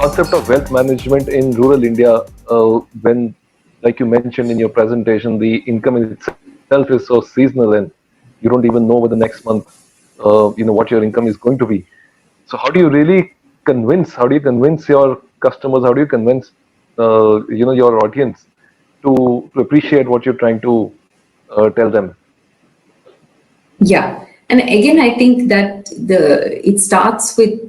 concept of wealth management in rural India, when, like you mentioned in your presentation, the income itself is so seasonal and you don't even know what the next month, what your income is going to be. So how do you really how do you convince your customers, how do you convince, your audience to appreciate what you're trying to tell them? Yeah. And again, I think that it starts with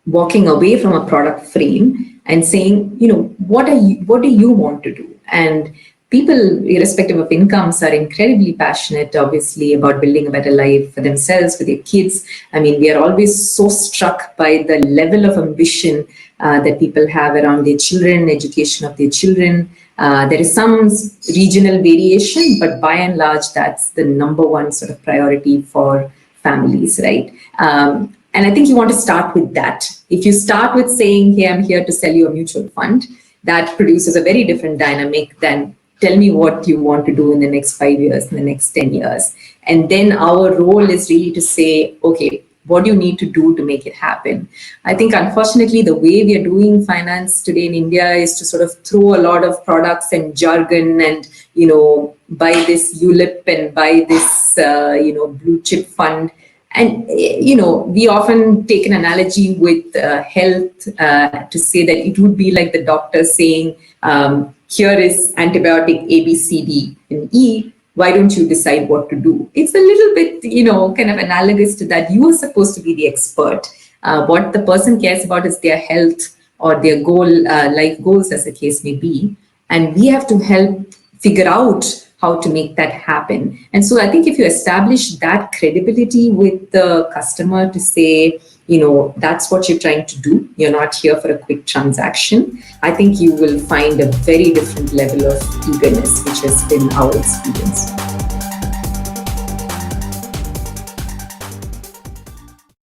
walking away from a product frame and saying, what do you want to do? And people, irrespective of incomes, are incredibly passionate, obviously, about building a better life for themselves, for their kids. I mean, we are always so struck by the level of ambition that people have around their children, education of their children. There is some regional variation, but by and large, that's the number one sort of priority for families, right? And I think you want to start with that. If you start with saying, hey, I'm here to sell you a mutual fund, that produces a very different dynamic than tell me what you want to do in the next 5 years, in the next 10 years. And then our role is really to say, okay, what do you need to do to make it happen? I think, unfortunately, the way we are doing finance today in India is to sort of throw a lot of products and jargon and, buy this ULIP and buy this, blue chip fund. And, we often take an analogy with health to say that it would be like the doctor saying, here is antibiotic A, B, C, D, and E. Why don't you decide what to do? It's a little bit, kind of analogous to that. You are supposed to be the expert. What the person cares about is their health or their life goals, as the case may be. And we have to help figure out how to make that happen. And so I think if you establish that credibility with the customer to say, that's what you're trying to do, you're not here for a quick transaction, I think you will find a very different level of eagerness, which has been our experience.